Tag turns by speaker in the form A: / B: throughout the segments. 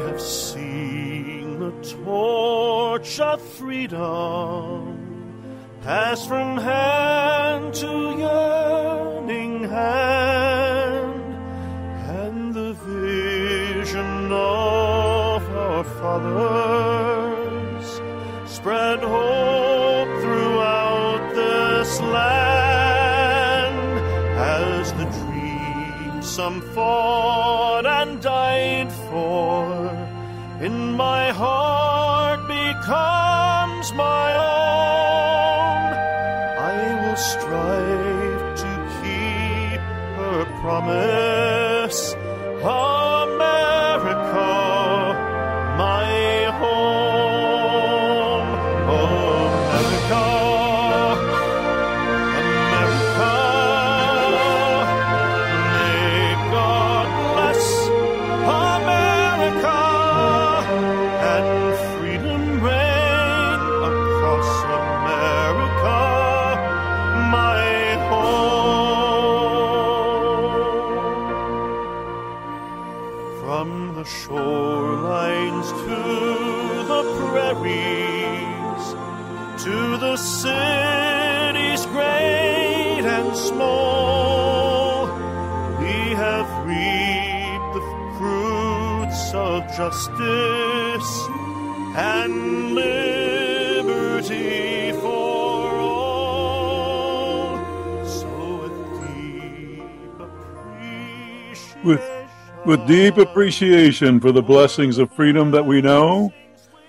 A: have seen the torch of freedom pass from hand to yearning hand, and the vision of our fathers spread hope throughout this land, as the dream some fought and died for in my heart becomes my own. I will strive to keep her promise, America, my home. America, America, may God bless America, and freedom reign across America, my home. From the shorelines to the prairies, to the cities great and small, we have reaped the fruits of justice and liberty for all. So
B: with deep appreciation for the blessings of freedom that we know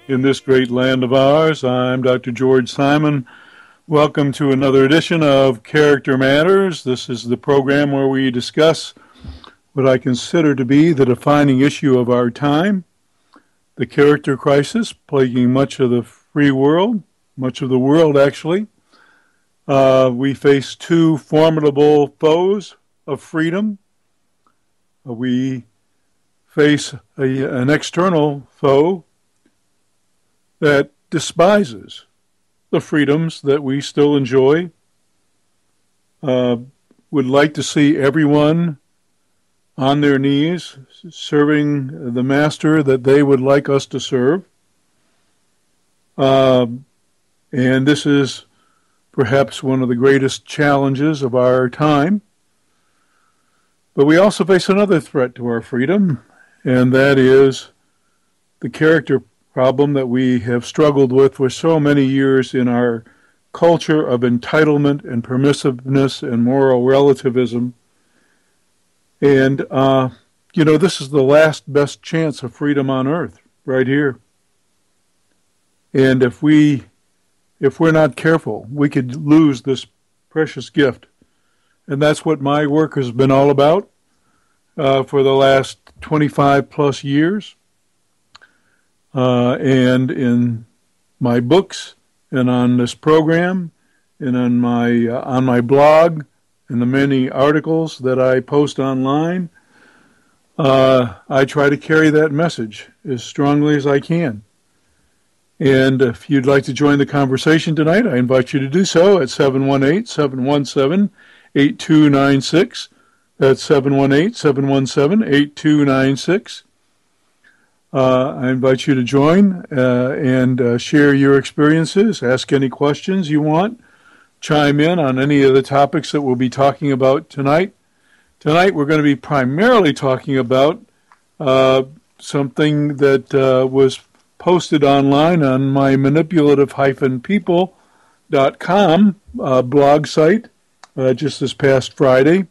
B: in this great land of ours, I'm Dr. George Simon. Welcome to another edition of Character Matters. This is the program where we discuss what I consider to be the defining issue of our time, the character crisis plaguing much of the free world, much of the world actually. We face two formidable foes of freedom. We face an external foe that despises the freedoms that we still enjoy, would like to see everyone on their knees serving the master that they would like us to serve. And this is perhaps one of the greatest challenges of our time. But we also face another threat to our freedom, and that is the character problem that we have struggled with for so many years in our culture of entitlement and permissiveness and moral relativism. And, this is the last best chance of freedom on earth, right here. And if we're not careful, we could lose this precious gift. And that's what my work has been all about for the last 25 plus years. And in my books and on this program and on my blog and the many articles that I post online, I try to carry that message as strongly as I can. And if you'd like to join the conversation tonight, I invite you to do so at 718-717-8296. That's 718-717-8296. I invite you to join and share your experiences, ask any questions you want, chime in on any of the topics that we'll be talking about tonight. Tonight we're going to be primarily talking about something that was posted online on my manipulative-people.com blog site just this past Friday.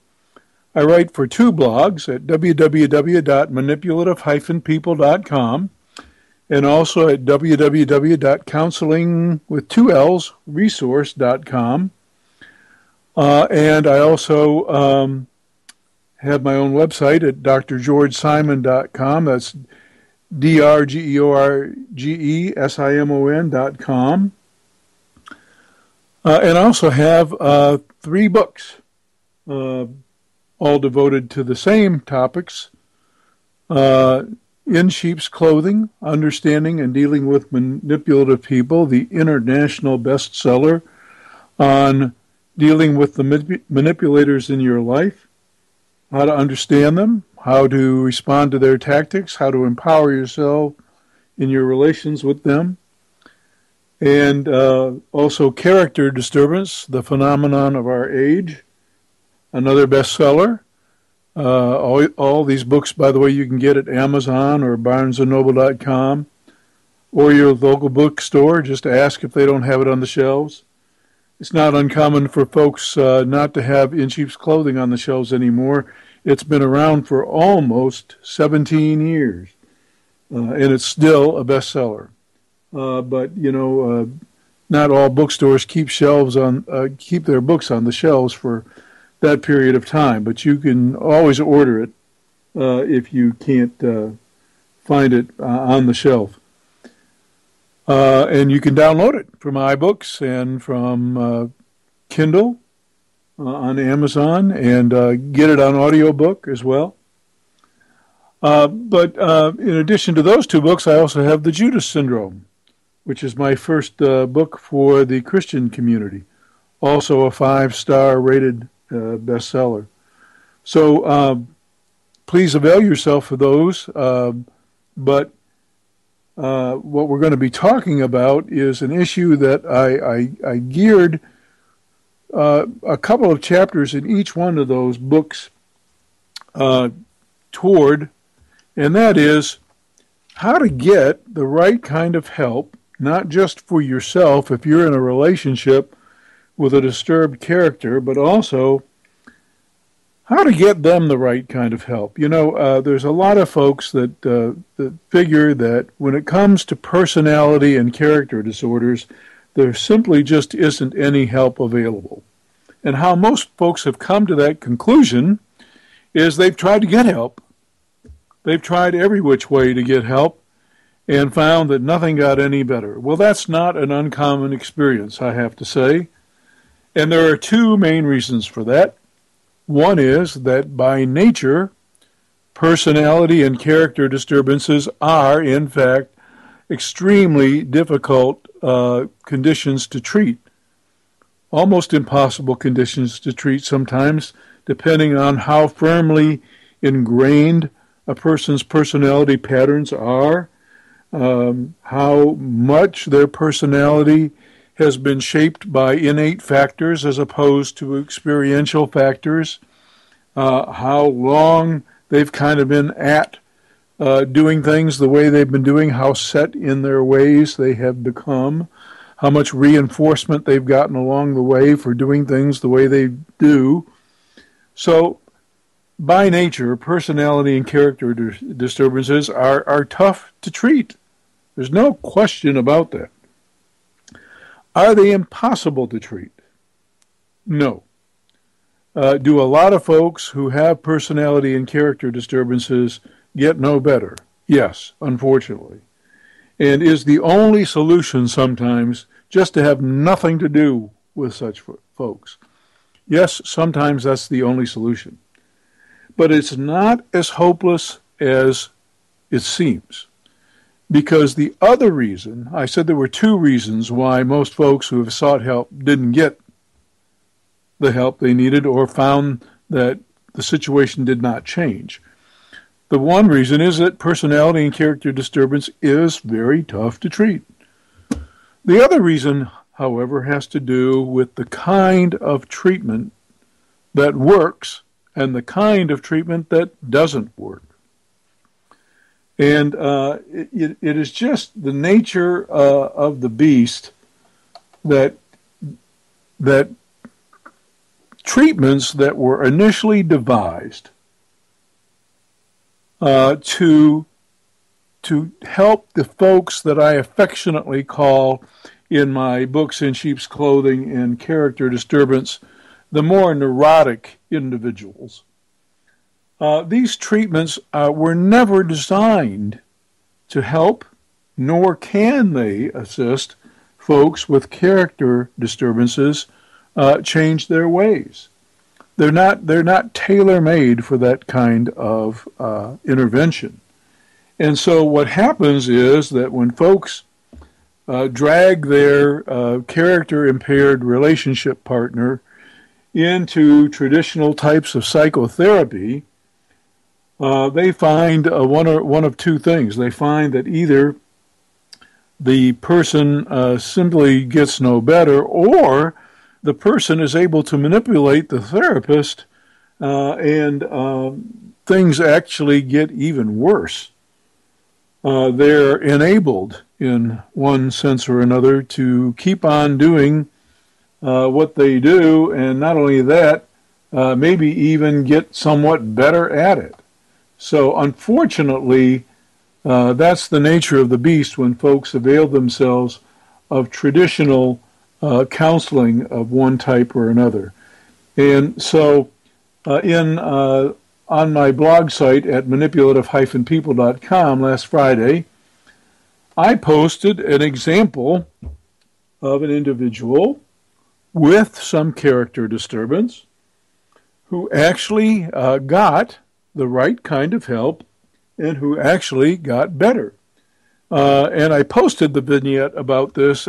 B: I write for two blogs at www.manipulative-people.com and also at www.counselingwith2lsresource.com. And I also have my own website at drgeorgesimon.com. That's drgeorgesimon.com. And I also have 3 books, all devoted to the same topics. In Sheep's Clothing, Understanding and Dealing with Manipulative People, the international bestseller on dealing with the manipulators in your life, how to understand them, how to respond to their tactics, how to empower yourself in your relations with them, and also Character Disturbance, the Phenomenon of Our Age, another bestseller. All these books, by the way, you can get at Amazon or BarnesandNoble.com or your local bookstore. Just ask if they don't have it on the shelves. It's not uncommon for folks not to have In Sheep's Clothing on the shelves anymore. It's been around for almost 17 years, and it's still a bestseller. But not all bookstores keep their books on the shelves for that period of time. But you can always order it if you can't find it on the shelf. And you can download it from iBooks and from Kindle on Amazon, and get it on audiobook as well. But in addition to those two books, I also have The Judas Syndrome, which is my first book for the Christian community, also a 5-star rated bestseller. So please avail yourself of those. But what we're going to be talking about is an issue that I geared a couple of chapters in each one of those books toward, and that is how to get the right kind of help, not just for yourself if you're in a relationship with a disturbed character, but also how to get them the right kind of help. There's a lot of folks that figure that when it comes to personality and character disorders, there simply just isn't any help available. And how most folks have come to that conclusion is they've tried to get help. They've tried every which way to get help and found that nothing got any better. Well, that's not an uncommon experience, I have to say. And there are two main reasons for that. One is that by nature, personality and character disturbances are, in fact, extremely difficult conditions to treat. Almost impossible conditions to treat sometimes, depending on how firmly ingrained a person's personality patterns are, how much their personality has been shaped by innate factors as opposed to experiential factors, how long they've kind of been at doing things the way they've been doing, how set in their ways they have become, how much reinforcement they've gotten along the way for doing things the way they do. So, by nature, personality and character disturbances are tough to treat. There's no question about that. Are they impossible to treat? No. Do a lot of folks who have personality and character disturbances get no better? Yes, unfortunately. And is the only solution sometimes just to have nothing to do with such folks? Yes, sometimes that's the only solution. But it's not as hopeless as it seems. Because the other reason, I said there were two reasons why most folks who have sought help didn't get the help they needed or found that the situation did not change. The one reason is that personality and character disturbance is very tough to treat. The other reason, however, has to do with the kind of treatment that works and the kind of treatment that doesn't work. And it is just the nature of the beast that treatments that were initially devised to help the folks that I affectionately call in my books In Sheep's Clothing and Character Disturbance, the more neurotic individuals. These treatments were never designed to help, nor can they assist folks with character disturbances change their ways. They're not tailor-made for that kind of intervention. And so what happens is that when folks drag their character-impaired relationship partner into traditional types of psychotherapy, they find one of two things. They find that either the person simply gets no better, or the person is able to manipulate the therapist, and things actually get even worse. They're enabled, in one sense or another, to keep on doing what they do, and not only that, maybe even get somewhat better at it. So unfortunately, that's the nature of the beast when folks avail themselves of traditional counseling of one type or another. And so on my blog site at manipulative-people.com last Friday, I posted an example of an individual with some character disturbance who actually got the right kind of help and who actually got better. And I posted the vignette about this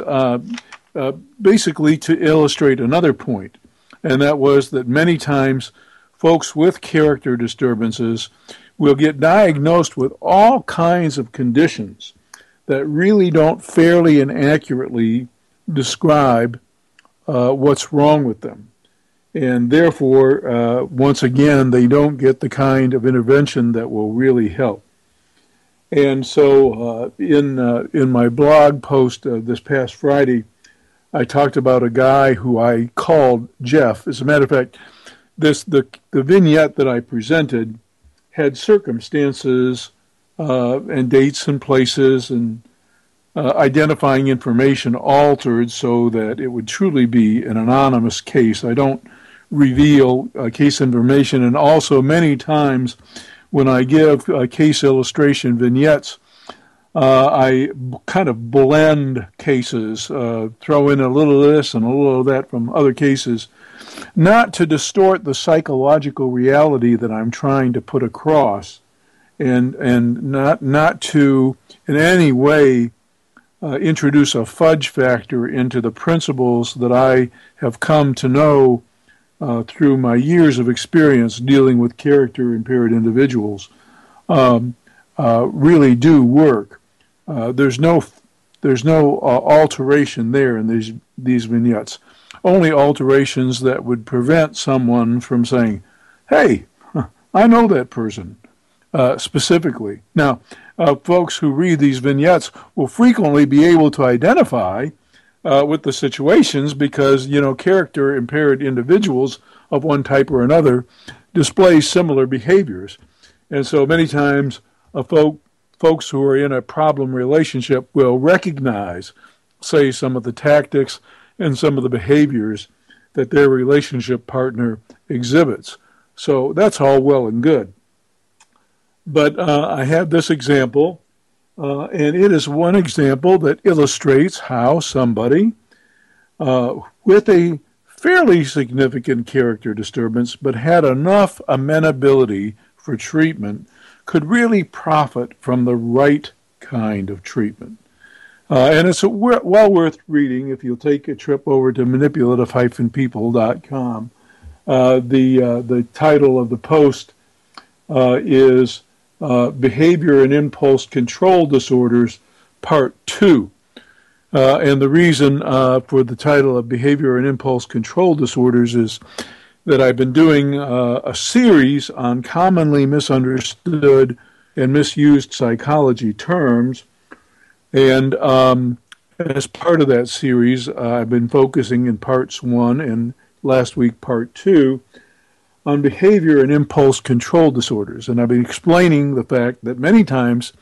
B: basically to illustrate another point, and that was that many times folks with character disturbances will get diagnosed with all kinds of conditions that really don't fairly and accurately describe what's wrong with them. And therefore, once again, they don't get the kind of intervention that will really help. And so in my blog post this past Friday, I talked about a guy who I called Jeff. As a matter of fact, the vignette that I presented had circumstances and dates and places and identifying information altered so that it would truly be an anonymous case. I don't reveal case information, and also many times when I give case illustration vignettes, I kind of blend cases, throw in a little of this and a little of that from other cases, not to distort the psychological reality that I'm trying to put across, and not to in any way introduce a fudge factor into the principles that I have come to know through my years of experience dealing with character-impaired individuals, really do work. There's no alteration there in these vignettes. Only alterations that would prevent someone from saying, "Hey, I know that person," specifically. Now, folks who read these vignettes will frequently be able to identify with the situations because, character-impaired individuals of one type or another display similar behaviors. And so many times folks who are in a problem relationship will recognize, say, some of the tactics and some of the behaviors that their relationship partner exhibits. So that's all well and good. But I have this example, and it is one example that illustrates how somebody with a fairly significant character disturbance but had enough amenability for treatment could really profit from the right kind of treatment. And it's well worth reading if you'll take a trip over to manipulative-people.com. The title of the post is Behavior and Impulse Control Disorders, Part 2. And the reason for the title of Behavior and Impulse Control Disorders is that I've been doing a series on commonly misunderstood and misused psychology terms. And as part of that series, I've been focusing in parts 1 and last week part 2 on behavior and impulse control disorders. And I've been explaining the fact that many times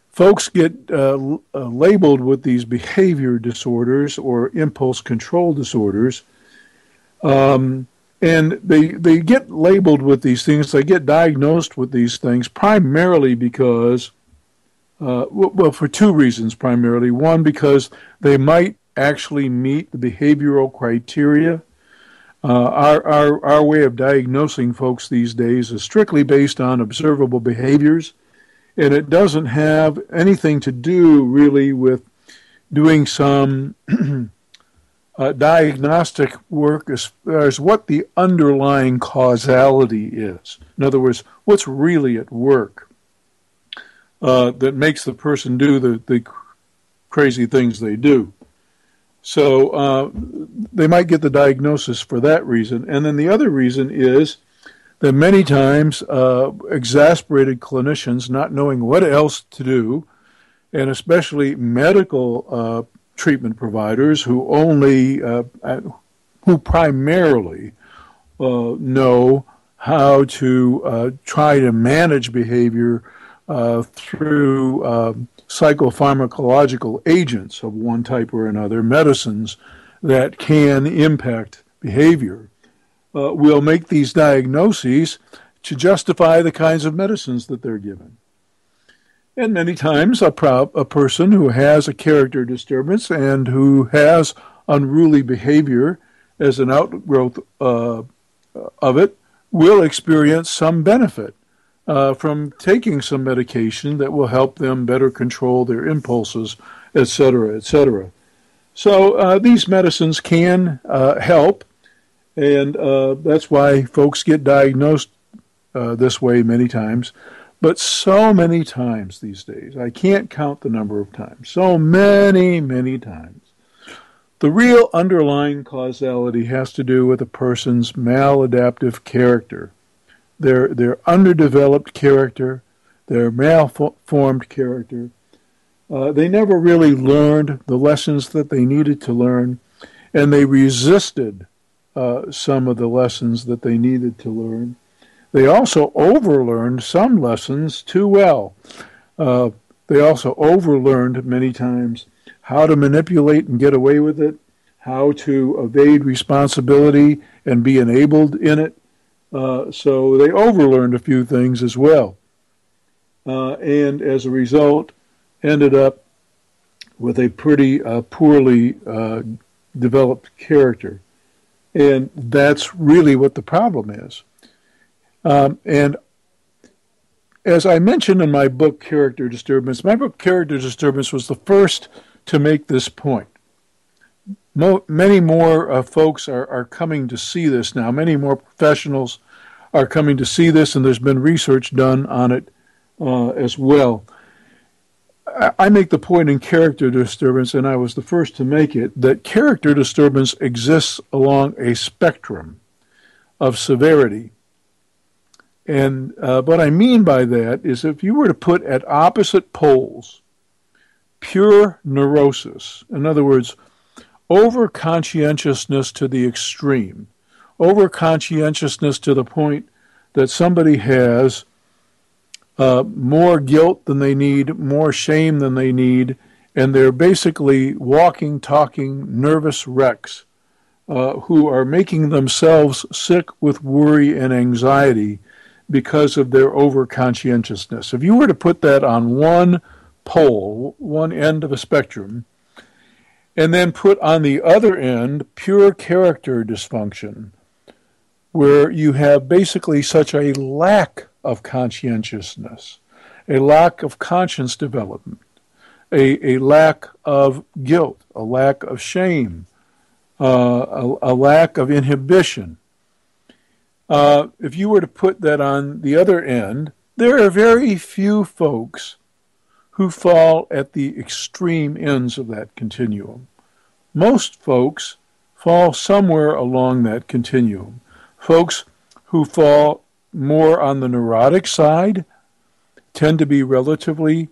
B: folks get labeled with these behavior disorders or impulse control disorders, and they get labeled with these things, they get diagnosed with these things primarily because, for two reasons primarily. One, because they might actually meet the behavioral criteria. Our way of diagnosing folks these days is strictly based on observable behaviors, and it doesn't have anything to do really with doing some diagnostic work as far as what the underlying causality is. In other words, what's really at work that makes the person do the crazy things they do. So they might get the diagnosis for that reason. And then the other reason is that many times exasperated clinicians, not knowing what else to do, and especially medical treatment providers who primarily know how to try to manage behavior through psychopharmacological agents of one type or another, medicines that can impact behavior, will make these diagnoses to justify the kinds of medicines that they're given. And many times a person who has a character disturbance and who has unruly behavior as an outgrowth of it will experience some benefit from taking some medication that will help them better control their impulses, etc., etc. So these medicines can help, and that's why folks get diagnosed this way many times. But so many times these days, I can't count the number of times, so many, many times, the real underlying causality has to do with a person's maladaptive character. Their underdeveloped character, their malformed character. They never really learned the lessons that they needed to learn, and they resisted some of the lessons that they needed to learn. They also overlearned some lessons too well. They also overlearned many times how to manipulate and get away with it, how to evade responsibility and be enabled in it. So they overlearned a few things as well. And as a result, ended up with a pretty poorly developed character. And that's really what the problem is. And as I mentioned in my book, Character Disturbance, my book, Character Disturbance, was the first to make this point. Many more folks are coming to see this now. Many more professionals are coming to see this, and there's been research done on it as well. I make the point in Character Disturbance, and I was the first to make it, that character disturbance exists along a spectrum of severity. And what I mean by that is if you were to put at opposite poles pure neurosis, in other words, over-conscientiousness to the extreme, over-conscientiousness to the point that somebody has more guilt than they need, more shame than they need, and they're basically walking, talking, nervous wrecks who are making themselves sick with worry and anxiety because of their over-conscientiousness. If you were to put that on one pole, one end of a spectrum, and then put on the other end pure character dysfunction, where you have basically such a lack of conscientiousness, a lack of conscience development, a lack of guilt, a lack of shame, a lack of inhibition. If you were to put that on the other end, there are very few folks who fall at the extreme ends of that continuum. Most folks fall somewhere along that continuum. Folks who fall more on the neurotic side tend to be relatively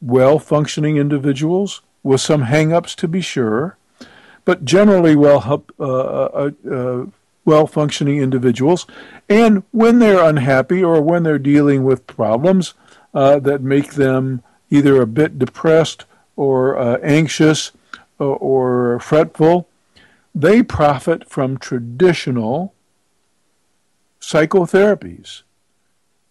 B: well-functioning individuals with some hang-ups to be sure, but generally well-functioning individuals. And when they're unhappy or when they're dealing with problems that make them either a bit depressed or anxious or fretful, they profit from traditional psychotherapies.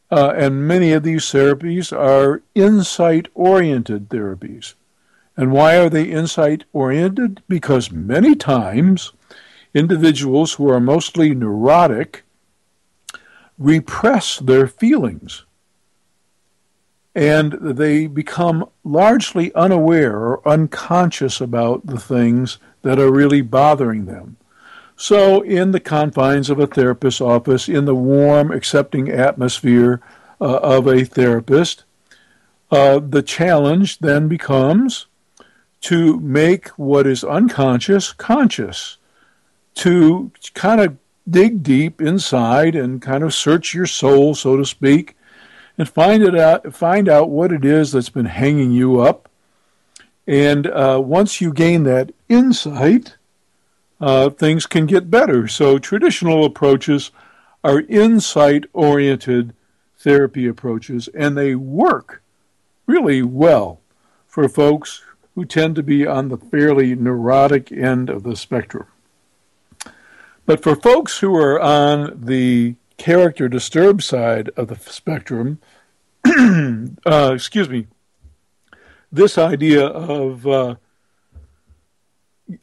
B: And many of these therapies are insight-oriented therapies. And why are they insight-oriented? Because many times individuals who are mostly neurotic repress their feelings, and they become largely unaware or unconscious about the things that are really bothering them. So in the confines of a therapist's office, in the warm, accepting atmosphere of a therapist, the challenge then becomes to make what is unconscious conscious, to kind of dig deep inside and kind of search your soul, so to speak, and find out what it is that's been hanging you up. And once you gain that insight, things can get better. So traditional approaches are insight-oriented therapy approaches, and they work really well for folks who tend to be on the fairly neurotic end of the spectrum. But for folks who are on the character disturbed side of the spectrum, this idea of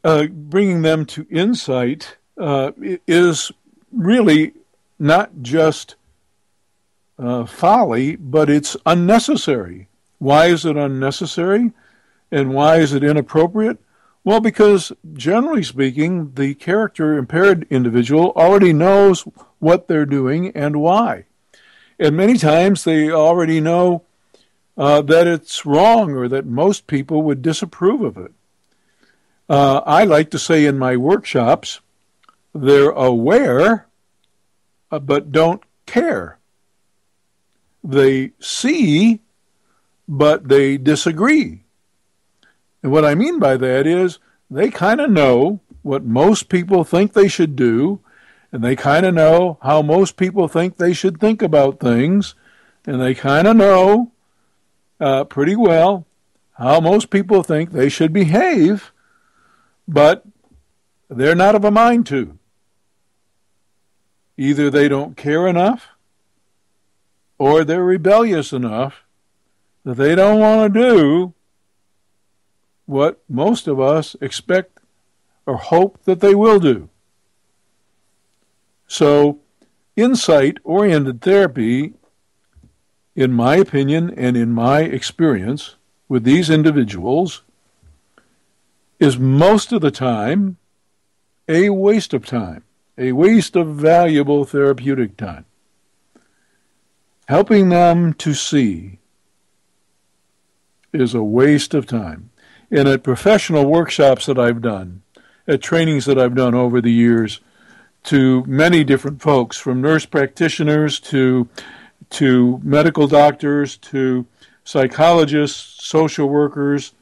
B: bringing them to insight is really not just folly, but it's unnecessary. Why is it unnecessary? And why is it inappropriate? Well, because generally speaking, the character impaired individual already knows what they're doing and why. And many times they already know that it's wrong or that most people would disapprove of it. I like to say in my workshops, they're aware, but don't care. They see, but they disagree. And what I mean by that is they kind of know what most people think they should do, and they kind of know how most people think they should think about things, and they kind of know pretty well how most people think they should behave, but they're not of a mind to. Either they don't care enough, or they're rebellious enough that they don't want to do what most of us expect or hope that they will do. So, insight-oriented therapy, in my opinion and in my experience with these individuals, is most of the time a waste of time, a waste of valuable therapeutic time. Helping them to see is a waste of time. And at professional workshops that I've done, at trainings that I've done over the years, to many different folks, from nurse practitioners to medical doctors to psychologists, social workers,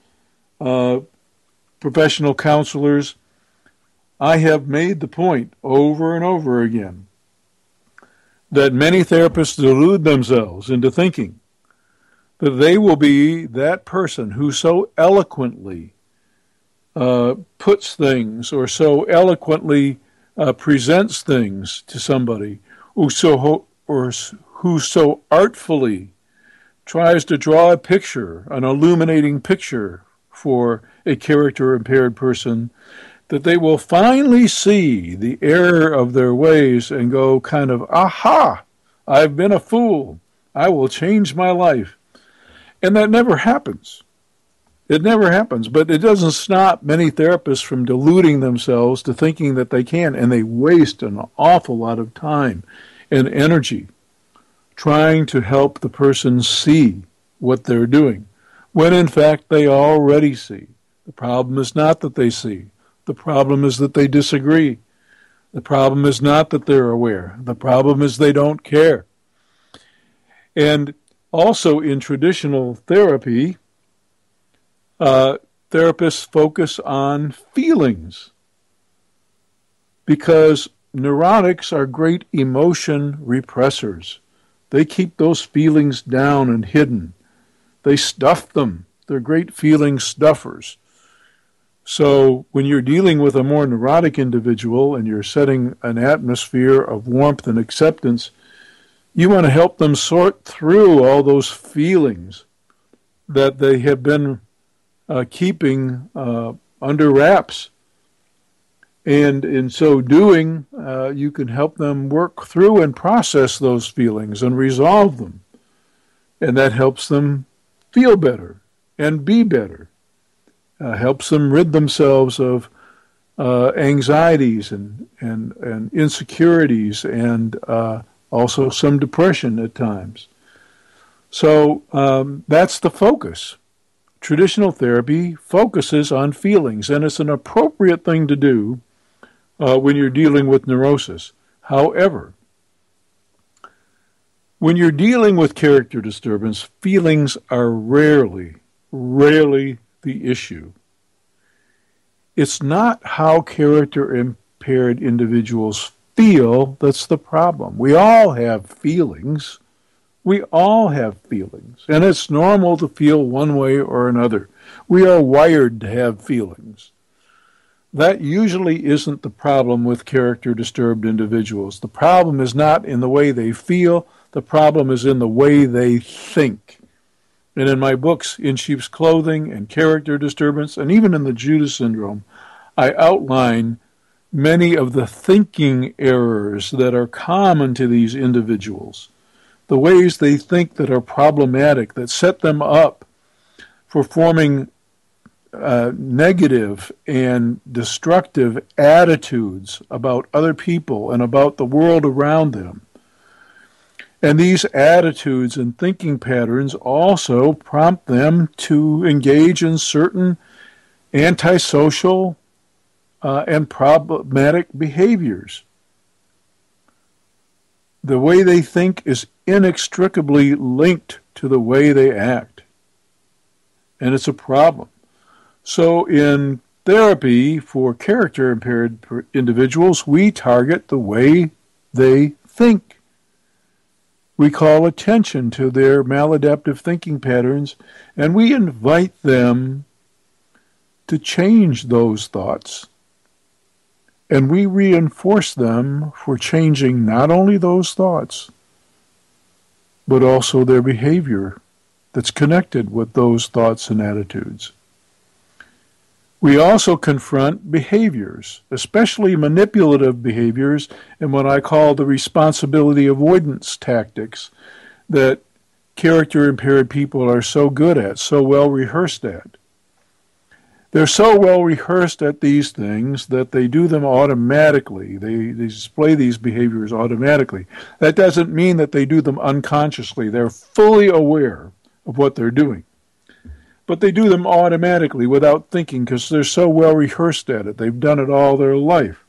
B: professional counselors, I have made the point over and over again that many therapists delude themselves into thinking that they will be that person who so eloquently puts things or so eloquently presents things to somebody, who so artfully tries to draw a picture, an illuminating picture for a character-impaired person, that they will finally see the error of their ways and go kind of, aha, I've been a fool. I will change my life. And that never happens. It never happens. But it doesn't stop many therapists from deluding themselves to thinking that they can, and they waste an awful lot of time and energy trying to help the person see what they're doing, when in fact they already see. The problem is not that they see. The problem is that they disagree. The problem is not that they're aware. The problem is they don't care. And also in traditional therapy, therapists focus on feelings because neurotics are great emotion repressors. They keep those feelings down and hidden. They stuff them. They're great feeling stuffers. So when you're dealing with a more neurotic individual and you're setting an atmosphere of warmth and acceptance, you want to help them sort through all those feelings that they have been keeping under wraps. And in so doing, you can help them work through and process those feelings and resolve them. And that helps them feel better and be better. Helps them rid themselves of anxieties and insecurities and also some depression at times. So that's the focus. Traditional therapy focuses on feelings, and it's an appropriate thing to do when you're dealing with neurosis. However, when you're dealing with character disturbance, feelings are rarely the issue. It's not how character-impaired individuals feel that's the problem. We all have feelings. We all have feelings, and it's normal to feel one way or another. We are wired to have feelings. That usually isn't the problem with character-disturbed individuals. The problem is not in the way they feel. The problem is in the way they think. And in my books, In Sheep's Clothing and Character Disturbance, and even in the Judas Syndrome, I outline many of the thinking errors that are common to these individuals, the ways they think that are problematic, that set them up for forming negative and destructive attitudes about other people and about the world around them. And these attitudes and thinking patterns also prompt them to engage in certain antisocial and problematic behaviors. The way they think is inextricably linked to the way they act. And it's a problem. So in therapy for character-impaired individuals, we target the way they think. We call attention to their maladaptive thinking patterns, and we invite them to change those thoughts. And we reinforce them for changing not only those thoughts, but also their behavior that's connected with those thoughts and attitudes. We also confront behaviors, especially manipulative behaviors, and what I call the responsibility avoidance tactics that character-impaired people are so good at, so well rehearsed at. They're so well rehearsed at these things that they do them automatically. They display these behaviors automatically. That doesn't mean that they do them unconsciously. They're fully aware of what they're doing. But they do them automatically without thinking because they're so well rehearsed at it. They've done it all their life.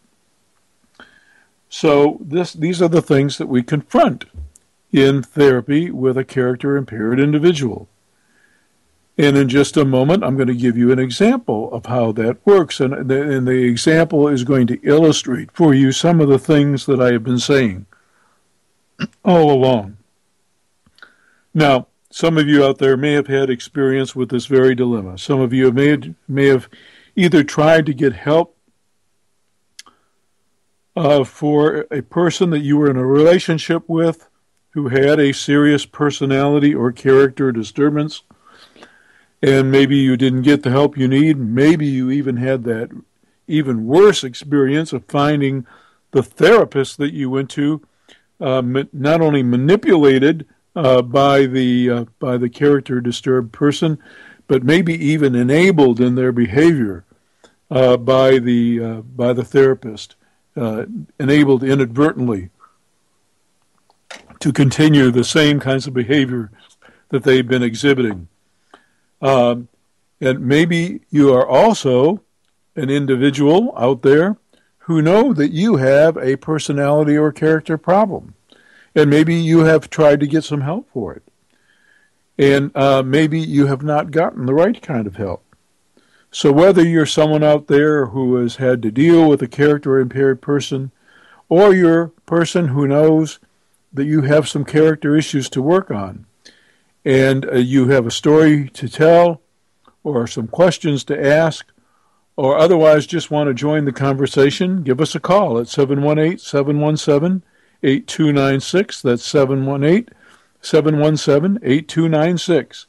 B: So these are the things that we confront in therapy with a character-impaired individual. And in just a moment, I'm going to give you an example of how that works. And the example is going to illustrate for you some of the things that I have been saying all along. Now, some of you out there may have had experience with this very dilemma. Some of you may have either tried to get help for a person that you were in a relationship with who had a serious personality or character disturbance, and maybe you didn't get the help you need. Maybe you even had that even worse experience of finding the therapist that you went to not only manipulated by the character disturbed person, but maybe even enabled in their behavior by the therapist, enabled inadvertently to continue the same kinds of behavior that they've been exhibiting. And maybe you are also an individual out there who know that you have a personality or character problem. And maybe you have tried to get some help for it. And maybe you have not gotten the right kind of help. So whether you're someone out there who has had to deal with a character-impaired person, or you're a person who knows that you have some character issues to work on, and you have a story to tell, or some questions to ask, or otherwise just want to join the conversation, give us a call at 718-717-8296. That's 718-717-8296.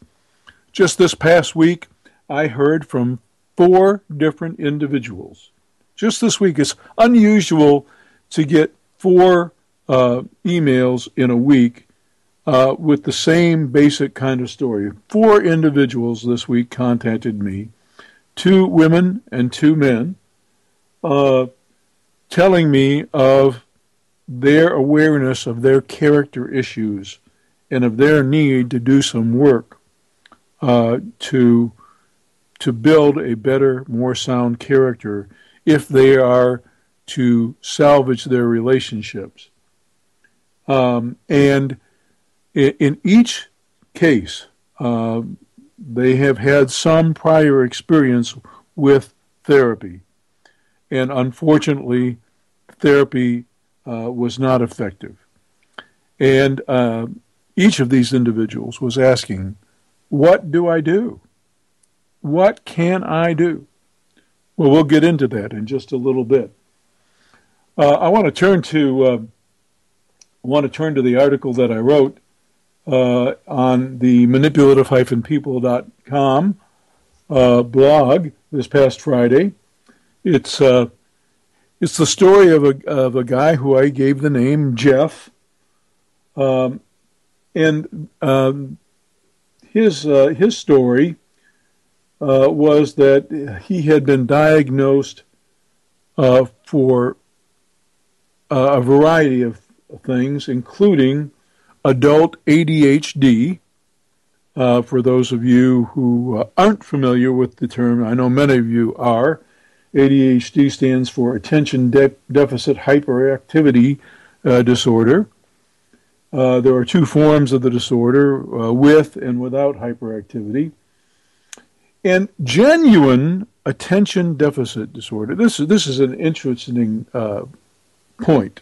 B: Just this past week, I heard from 4 different individuals. Just this week. It's unusual to get 4 emails in a week with the same basic kind of story. 4 individuals this week contacted me, 2 women and 2 men, uh, telling me of their awareness of their character issues and of their need to do some work to build a better, more sound character if they are to salvage their relationships. And in each case, they have had some prior experience with therapy. And unfortunately, therapy was not effective. And each of these individuals was asking, what do I do? What can I do? Well, we'll get into that in just a little bit. I want to turn to the article that I wrote on the manipulative-people.com blog this past Friday. It's the story of a guy who I gave the name Jeff, and his story was that he had been diagnosed for a variety of things, including adult ADHD. For those of you who aren't familiar with the term, I know many of you are. ADHD stands for Attention Deficit Hyperactivity Disorder. There are two forms of the disorder, with and without hyperactivity. And genuine attention deficit disorder, this is an interesting point.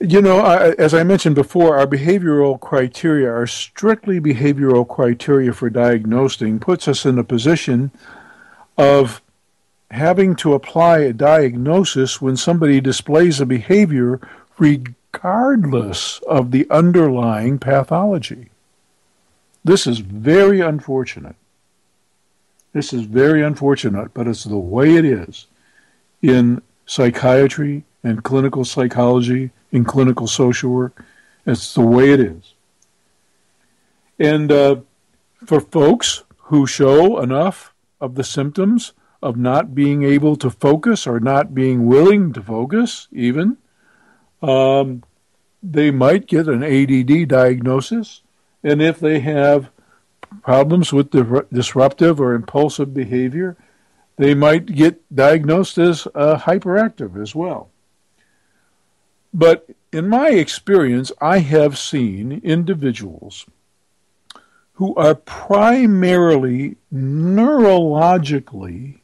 B: You know, as I mentioned before, our behavioral criteria, our strictly behavioral criteria for diagnosing, puts us in a position of having to apply a diagnosis when somebody displays a behavior regardless of the underlying pathology. This is very unfortunate. This is very unfortunate, but it's the way it is in psychiatry and clinical psychology, in clinical social work. It's the way it is. And for folks who show enough of the symptoms of not being able to focus or not being willing to focus even, they might get an ADD diagnosis. And if they have problems with disruptive or impulsive behavior, they might get diagnosed as hyperactive as well. But in my experience, I have seen individuals who are primarily neurologically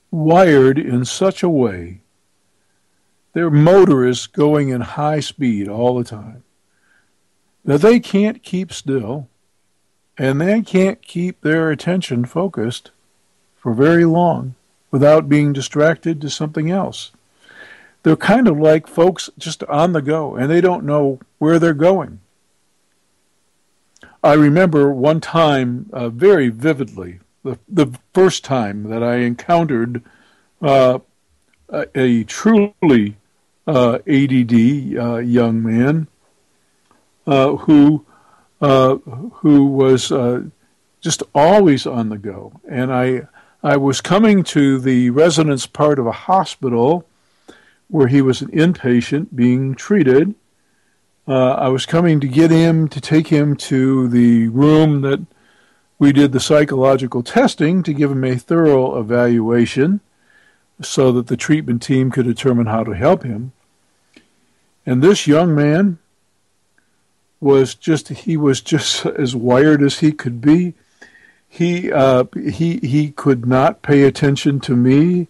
B: wired in such a way their motor is going in high speed all the time, that they can't keep still and they can't keep their attention focused for very long without being distracted to something else. They're kind of like folks just on the go, and they don't know where they're going. I remember one time very vividly, the first time that I encountered a truly ADD young man who was just always on the go. And I was coming to the residence part of a hospital where he was an inpatient being treated. I was coming to get him, to take him to the room that we did the psychological testing to give him a thorough evaluation so that the treatment team could determine how to help him. And this young man was just as wired as he could be. He could not pay attention to me.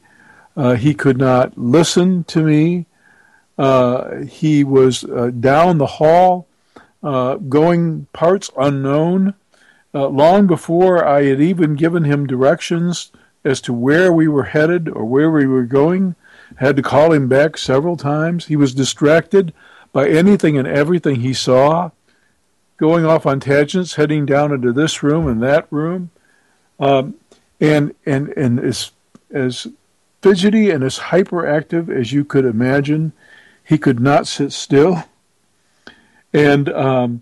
B: He could not listen to me. He was down the hall, going parts unknown. Long before I had even given him directions as to where we were headed or where we were going, had to call him back several times. He was distracted by anything and everything he saw, going off on tangents, heading down into this room and that room, and as fidgety and as hyperactive as you could imagine. He could not sit still, and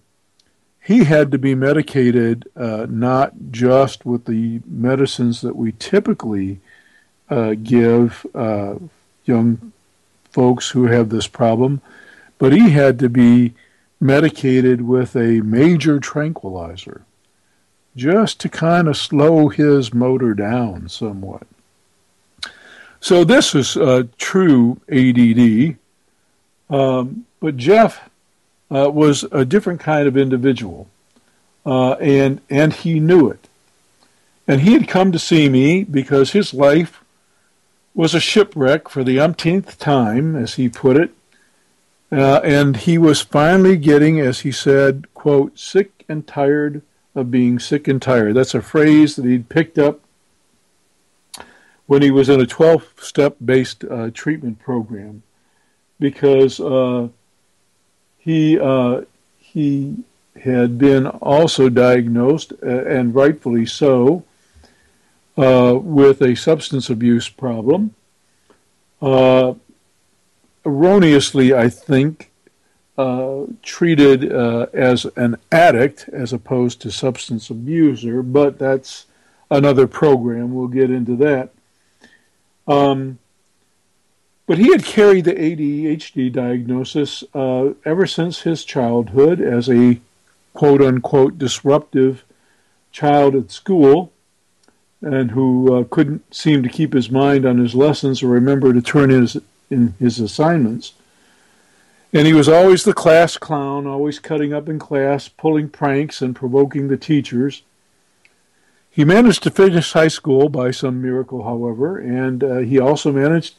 B: he had to be medicated not just with the medicines that we typically give young folks who have this problem, but he had to be medicated with a major tranquilizer just to kind of slow his motor down somewhat. So this is true ADD, but Jeff was a different kind of individual, and he knew it. And he had come to see me because his life was a shipwreck for the umpteenth time, as he put it, and he was finally getting, as he said, quote, sick and tired of being sick and tired. That's a phrase that he'd picked up when he was in a 12-step based treatment program, because he had been also diagnosed, and rightfully so, with a substance abuse problem. Erroneously, I think, treated as an addict as opposed to substance abuser, but that's another program. We'll get into that. But he had carried the ADHD diagnosis ever since his childhood as a quote-unquote disruptive child at school, and who couldn't seem to keep his mind on his lessons or remember to turn in his assignments. And he was always the class clown, always cutting up in class, pulling pranks and provoking the teachers. He managed to finish high school by some miracle, however, and he also managed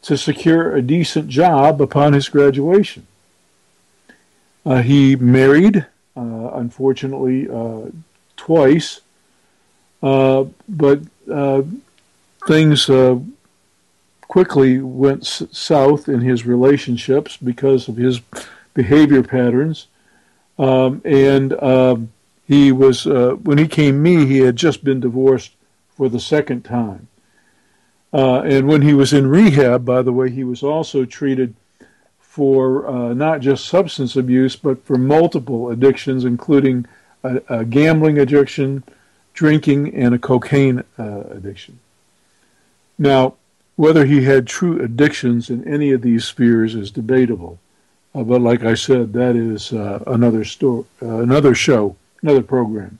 B: to secure a decent job upon his graduation. He married, unfortunately, twice, but things quickly went south in his relationships because of his behavior patterns. He was, when he came to me, he had just been divorced for the second time. And when he was in rehab, by the way, he was also treated for not just substance abuse, but for multiple addictions, including a gambling addiction, drinking, and a cocaine addiction. Now, whether he had true addictions in any of these spheres is debatable. But like I said, that is another show, another program.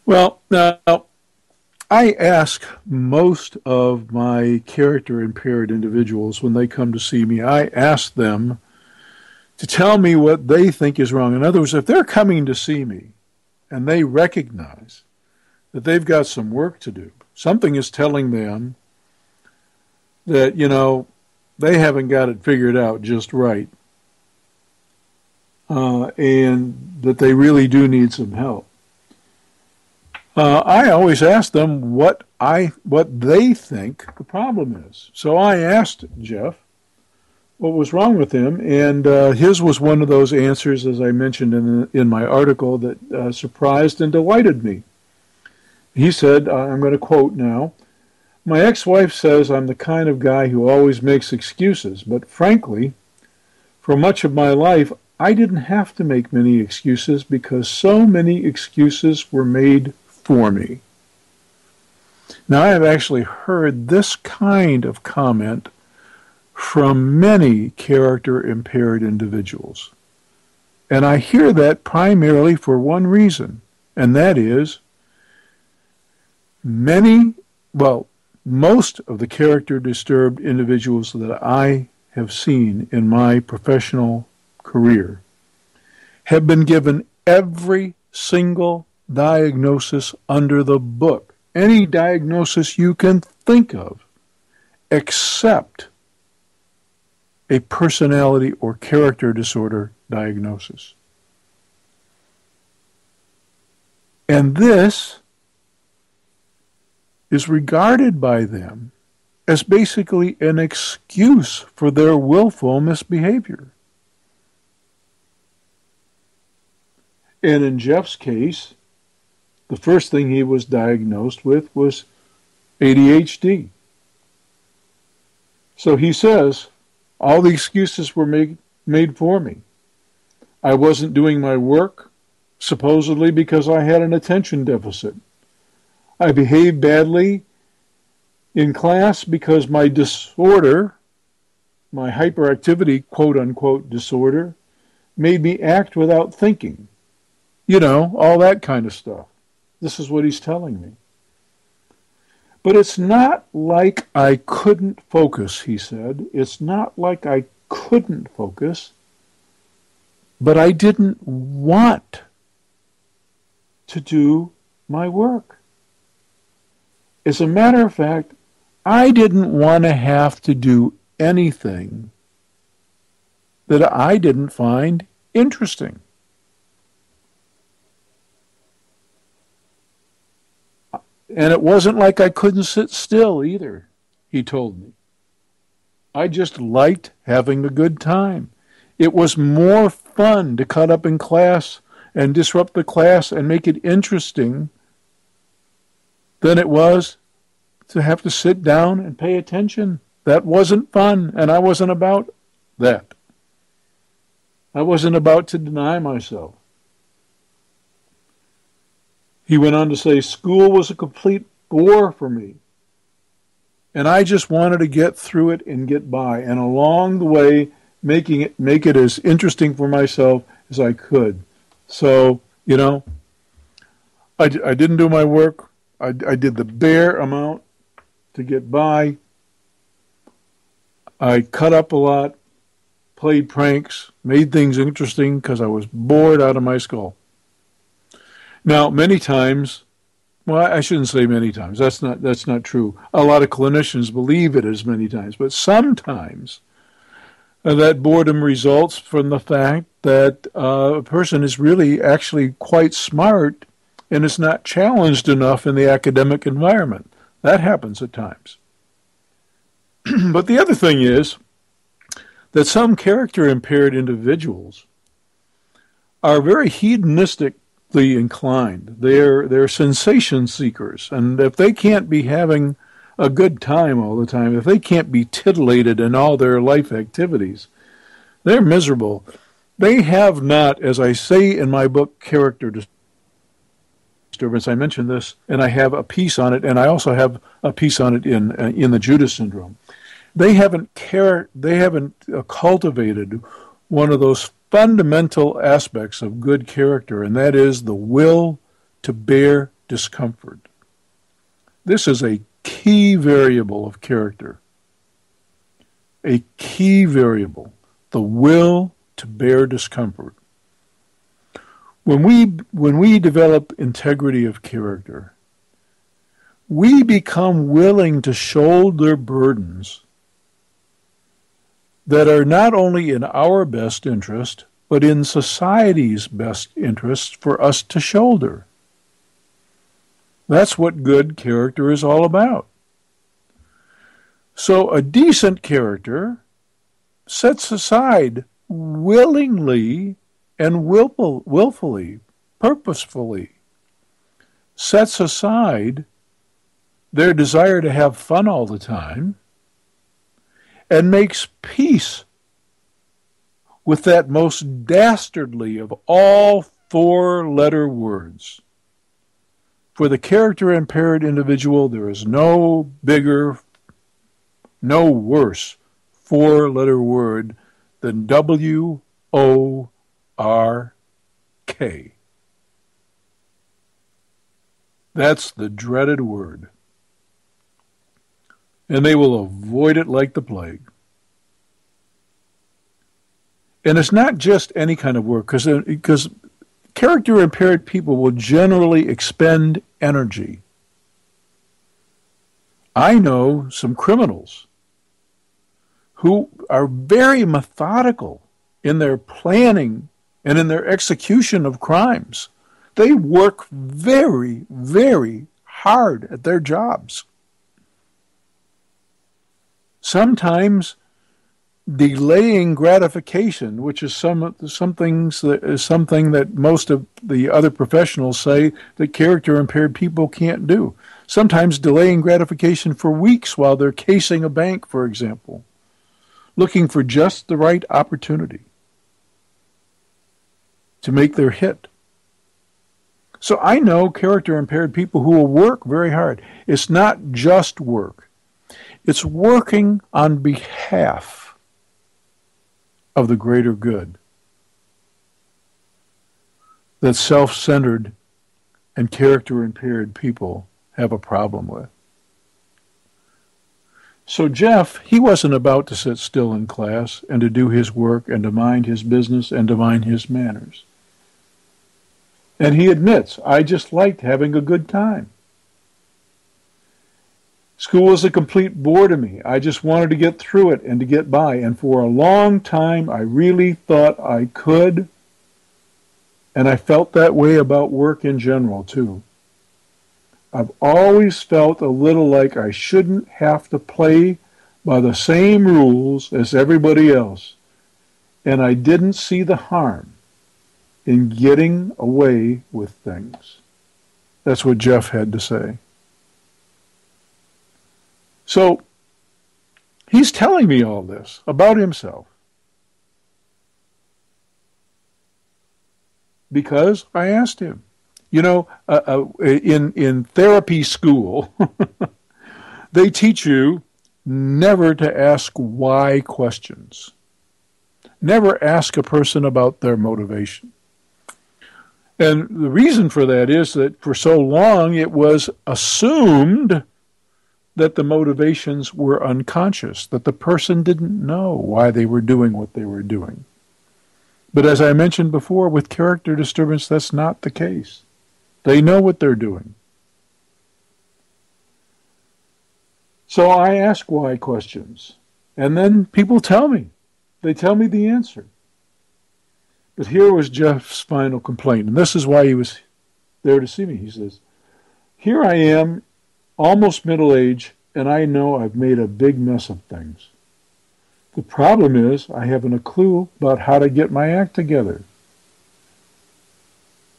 B: Well, now, I ask most of my character-impaired individuals when they come to see me, I ask them to tell me what they think is wrong. In other words, if they're coming to see me and they recognize that they've got some work to do, something is telling them that, they haven't got it figured out just right, and that they really do need some help. I always ask them what they think the problem is. So I asked Jeff what was wrong with him, and his was one of those answers, as I mentioned in my article, that surprised and delighted me. He said, I'm going to quote now, "My ex-wife says I'm the kind of guy who always makes excuses, but frankly, for much of my life, I didn't have to make many excuses because so many excuses were made for me." Now, I have actually heard this kind of comment from many character-impaired individuals. And I hear that primarily for one reason, and that is most of the character-disturbed individuals that I have seen in my professional career have been given every single diagnosis under the book, any diagnosis you can think of, except a personality or character disorder diagnosis. And this is regarded by them as basically an excuse for their willful misbehavior. And in Jeff's case, the first thing he was diagnosed with was ADHD. So he says, all the excuses were made for me. I wasn't doing my work, supposedly because I had an attention deficit. I behaved badly in class because my disorder, my hyperactivity, quote unquote, disorder, made me act without thinking. You know, all that kind of stuff. This is what he's telling me. But it's not like I couldn't focus, he said. It's not like I couldn't focus, but I didn't want to do my work. As a matter of fact, I didn't want to have to do anything that I didn't find interesting. And it wasn't like I couldn't sit still either, he told me. I just liked having a good time. It was more fun to cut up in class and disrupt the class and make it interesting than it was to have to sit down and pay attention. That wasn't fun, and I wasn't about that. I wasn't about to deny myself. He went on to say, school was a complete bore for me. And I just wanted to get through it and get by. And along the way, make it as interesting for myself as I could. So, you know, I didn't do my work. I did the bare amount to get by. I cut up a lot, played pranks, made things interesting because I was bored out of my skull. Now, many times, well, I shouldn't say many times. That's not true. A lot of clinicians believe it as many times, but sometimes that boredom results from the fact that a person is really actually quite smart and is not challenged enough in the academic environment. That happens at times. But the other thing is that some character-impaired individuals are very hedonistic inclined. They're sensation seekers, and if they can't be having a good time all the time, if they can't be titillated in all their life activities, they're miserable. They have not, as I say in my book, Character Disturbance, I mentioned this, and I have a piece on it, and I also have a piece on it in the Judas Syndrome. They haven't cultivated one of those fundamental aspects of good character, and that is the will to bear discomfort. This is a key variable of character. A key variable, the will to bear discomfort. When we develop integrity of character, we become willing to shoulder burdens that are not only in our best interest, but in society's best interest for us to shoulder. That's what good character is all about. So a decent character sets aside willingly and willfully, purposefully, sets aside their desire to have fun all the time and makes peace with that most dastardly of all four-letter words. For the character-impaired individual, there is no bigger, no worse four-letter word than W-O-R-K. That's the dreaded word. And they will avoid it like the plague. And it's not just any kind of work, because character-impaired people will generally expend energy. I know some criminals who are very methodical in their planning and in their execution of crimes. They work very, very hard at their jobs. Sometimes delaying gratification, which is something that most of the other professionals say that character-impaired people can't do. Sometimes delaying gratification for weeks while they're casing a bank, for example, looking for just the right opportunity to make their hit. So I know character-impaired people who will work very hard. It's not just work. It's working on behalf of the greater good that self-centered and character-impaired people have a problem with. So Jeff, he wasn't about to sit still in class and to do his work and to mind his business and to mind his manners. And he admits, I just liked having a good time. School was a complete bore to me. I just wanted to get through it and to get by. And for a long time, I really thought I could. And I felt that way about work in general, too. I've always felt a little like I shouldn't have to play by the same rules as everybody else. And I didn't see the harm in getting away with things. That's what Jeff had to say. So he's telling me all this about himself because I asked him. You know, in therapy school, they teach you never to ask why questions. Never ask a person about their motivation. And the reason for that is that for so long it was assumed that the motivations were unconscious, that the person didn't know why they were doing what they were doing. But as I mentioned before, with character disturbance, that's not the case. They know what they're doing. So I ask why questions, and then people tell me. They tell me the answer. But here was Jeff's final complaint, and this is why he was there to see me. He says, here I am, almost middle age, and I know I've made a big mess of things. The problem is I haven't a clue about how to get my act together.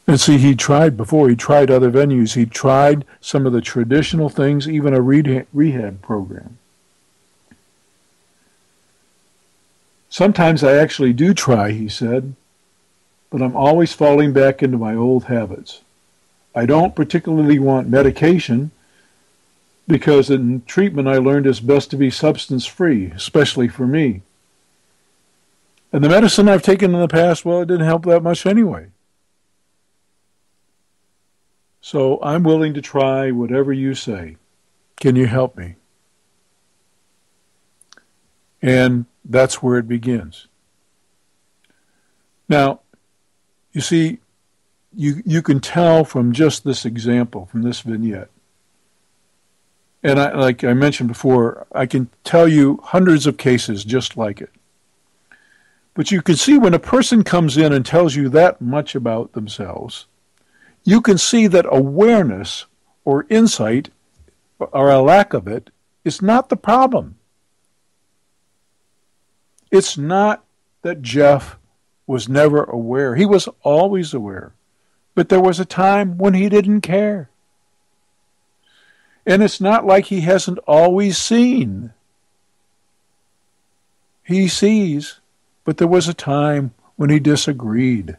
B: And see, he tried before. He tried other venues. He tried some of the traditional things, even a rehab program. Sometimes I actually do try, he said, but I'm always falling back into my old habits. I don't particularly want medication because in treatment I learned it's best to be substance-free, especially for me. And the medicine I've taken in the past, well, it didn't help that much anyway. So I'm willing to try whatever you say. Can you help me? And that's where it begins. Now, you see, you can tell from just this example, from this vignette. And like I mentioned before, I can tell you hundreds of cases just like it. But you can see when a person comes in and tells you that much about themselves, you can see that awareness or insight, or a lack of it, is not the problem. It's not that Jeff was never aware. He was always aware. But there was a time when he didn't care. And it's not like he hasn't always seen. He sees, but there was a time when he disagreed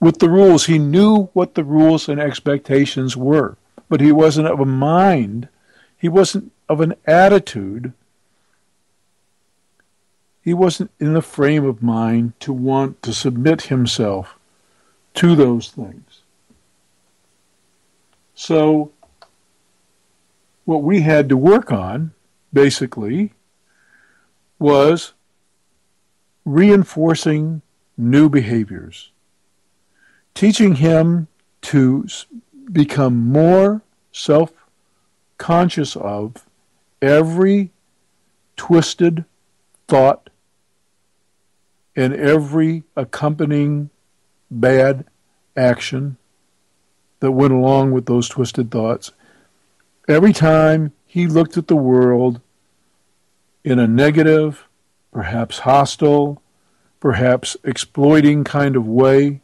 B: with the rules. He knew what the rules and expectations were, but he wasn't of a mind. He wasn't of an attitude. He wasn't in the frame of mind to want to submit himself to those things. So what we had to work on, basically, was reinforcing new behaviors, teaching him to become more self-conscious of every twisted thought and every accompanying bad action that went along with those twisted thoughts. Every time he looked at the world in a negative, perhaps hostile, perhaps exploiting kind of way,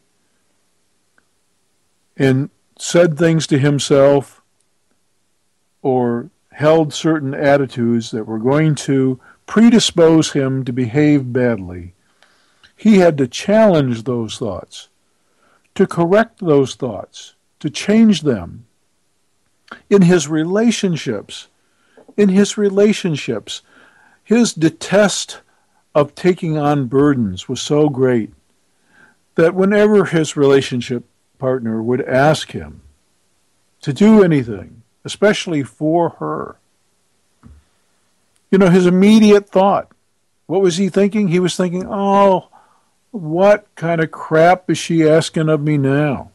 B: and said things to himself or held certain attitudes that were going to predispose him to behave badly, he had to challenge those thoughts, to correct those thoughts, to change them. In his relationships, in his relationships. His detest of taking on burdens was so great that whenever his relationship partner would ask him to do anything, especially for her, his immediate thought, what was he thinking? He was thinking, oh, what kind of crap is she asking of me now?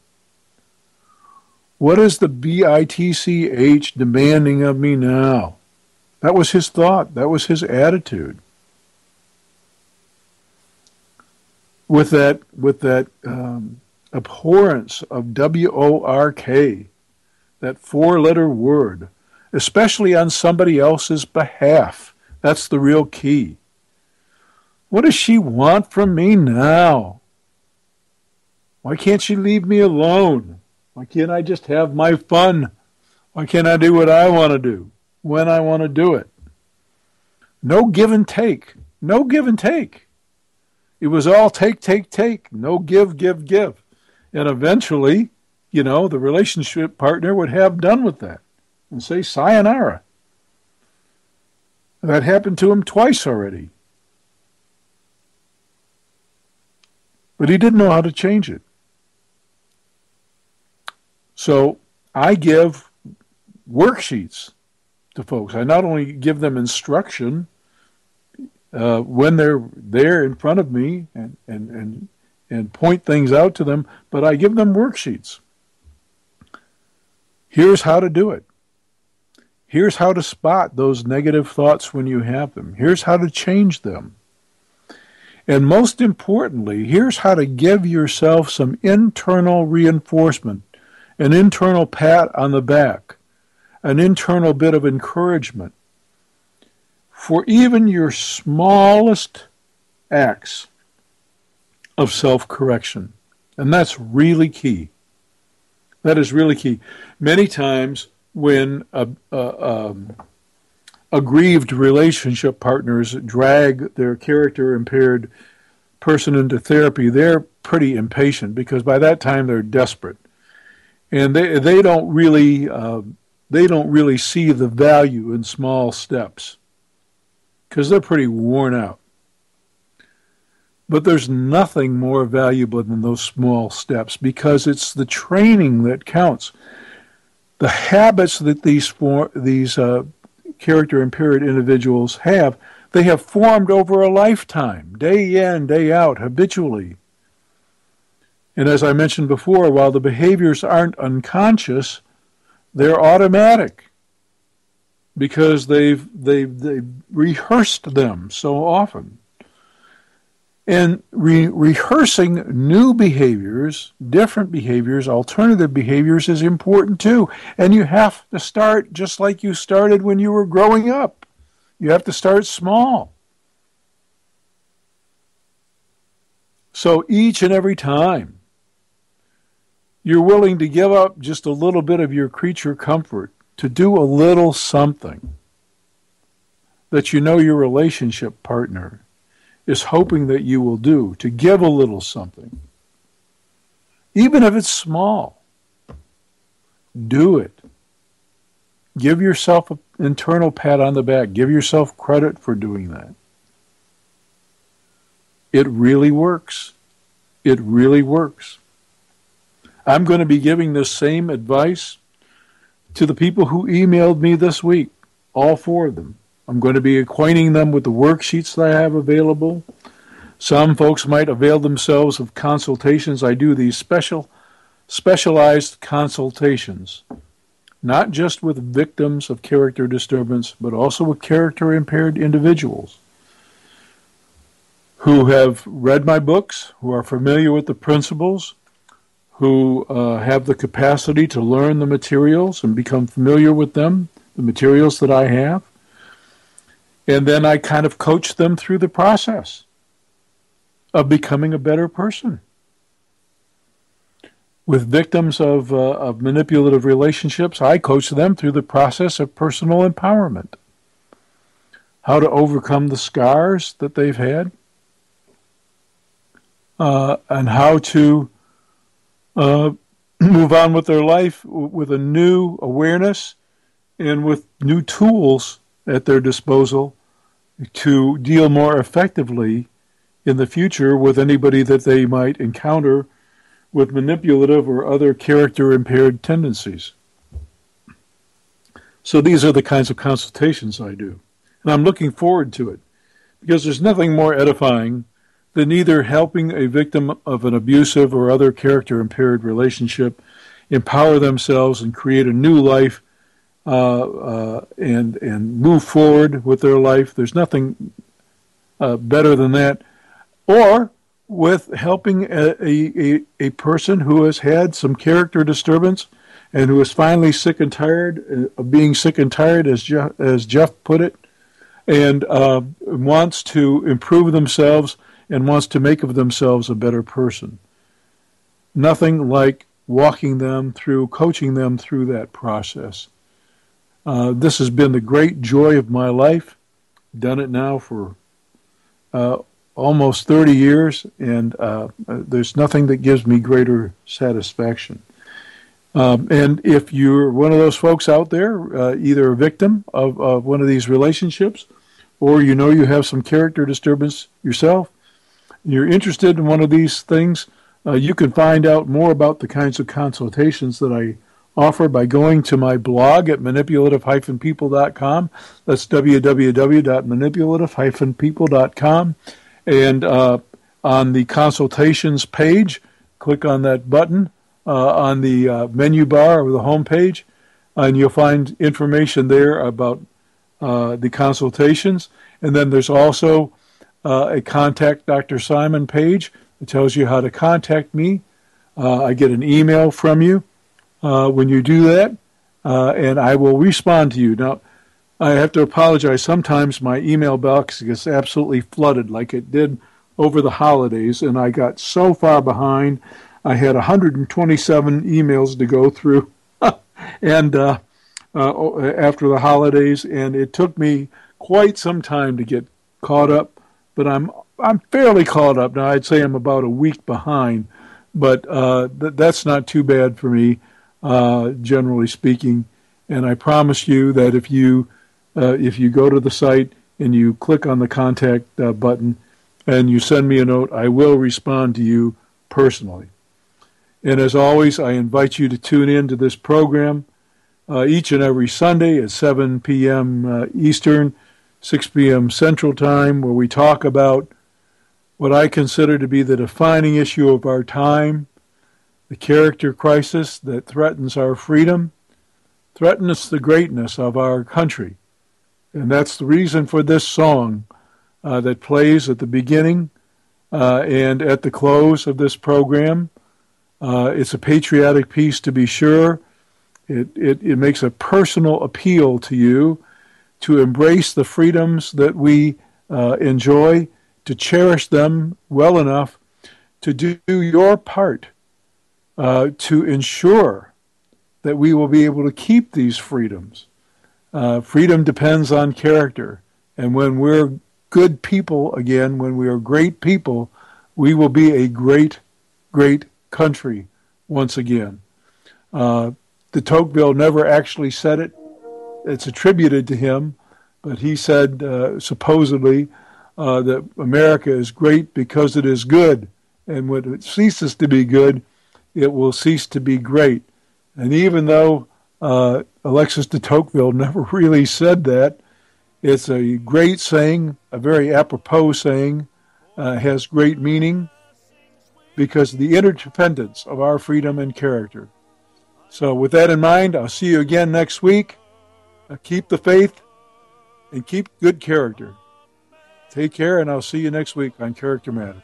B: What is the BITCH demanding of me now? That was his thought. That was his attitude. With that abhorrence of WORK, that four-letter word, especially on somebody else's behalf. That's the real key. What does she want from me now? Why can't she leave me alone? Why can't I just have my fun? Why can't I do what I want to do when I want to do it? No give and take. No give and take. It was all take, take, take. No give, give, give. And eventually, the relationship partner would have done with that and say, sayonara. That happened to him twice already. But he didn't know how to change it. So I give worksheets to folks. I not only give them instruction when they're there in front of me and point things out to them, but I give them worksheets. Here's how to do it. Here's how to spot those negative thoughts when you have them. Here's how to change them. And most importantly, here's how to give yourself some internal reinforcement, an internal pat on the back, an internal bit of encouragement for even your smallest acts of self-correction. And that's really key. That is really key. Many times when aggrieved relationship partners drag their character-impaired person into therapy, they're pretty impatient because by that time they're desperate. And they don't really see the value in small steps because they're pretty worn out. But there's nothing more valuable than those small steps because it's the training that counts. The habits that these character-impaired individuals have, they have formed over a lifetime, day in, day out, habitually. And as I mentioned before, while the behaviors aren't unconscious, they're automatic because they've rehearsed them so often. And rehearsing new behaviors, different behaviors, alternative behaviors is important too. And you have to start just like you started when you were growing up. You have to start small. So each and every time you're willing to give up just a little bit of your creature comfort to do a little something that you know your relationship partner is hoping that you will do, to give a little something. Even if it's small, do it. Give yourself an internal pat on the back. Give yourself credit for doing that. It really works. It really works. I'm going to be giving this same advice to the people who emailed me this week, all four of them. I'm going to be acquainting them with the worksheets that I have available. Some folks might avail themselves of consultations. I do these specialized consultations, not just with victims of character disturbance, but also with character-impaired individuals who have read my books, who are familiar with the principles, who have the capacity to learn the materials and become familiar with them, the materials that I have. And then I kind of coach them through the process of becoming a better person. With victims of manipulative relationships, I coach them through the process of personal empowerment. How to overcome the scars that they've had, and how to move on with their life with a new awareness and with new tools at their disposal to deal more effectively in the future with anybody that they might encounter with manipulative or other character-impaired tendencies. So these are the kinds of consultations I do. And I'm looking forward to it because there's nothing more edifying than either helping a victim of an abusive or other character-impaired relationship empower themselves and create a new life and move forward with their life. There's nothing better than that. Or with helping a person who has had some character disturbance and who is finally sick and tired of being sick and tired, as Jeff put it, and wants to improve themselves and wants to make of themselves a better person. Nothing like walking them through, coaching them through that process. This has been the great joy of my life. Done it now for almost 30 years, and there's nothing that gives me greater satisfaction. And if you're one of those folks out there, either a victim of one of these relationships, or you know you have some character disturbance yourself, you're interested in one of these things, you can find out more about the kinds of consultations that I offer by going to my blog at manipulative-people.com. That's www.manipulative-people.com. And on the consultations page, click on that button on the menu bar or the home page, and you'll find information there about the consultations. And then there's also a Contact Dr. Simon page that tells you how to contact me. I get an email from you when you do that, and I will respond to you. Now, I have to apologize. Sometimes my email box gets absolutely flooded like it did over the holidays, and I got so far behind. I had 127 emails to go through and after the holidays, and it took me quite some time to get caught up, but I'm fairly caught up now. I'd say I'm about a week behind, but that's not too bad for me, generally speaking. And I promise you that if you go to the site and you click on the contact button and you send me a note, I will respond to you personally. And as always, I invite you to tune in to this program each and every Sunday at 7 p.m. Eastern, 6 p.m. Central Time, where we talk about what I consider to be the defining issue of our time, the character crisis that threatens our freedom, threatens the greatness of our country. And that's the reason for this song that plays at the beginning and at the close of this program. It's a patriotic piece, to be sure. It makes a personal appeal to you to embrace the freedoms that we enjoy, to cherish them well enough to do your part to ensure that we will be able to keep these freedoms. Freedom depends on character. And when we're good people again, when we are great people, we will be a great, great country once again. De Tocqueville never actually said it. It's attributed to him, but he said supposedly that America is great because it is good. And when it ceases to be good, it will cease to be great. And even though Alexis de Tocqueville never really said that, it's a great saying, a very apropos saying, has great meaning because of the interdependence of our freedom and character. So with that in mind, I'll see you again next week. Keep the faith and keep good character. Take care, and I'll see you next week on Character Matters.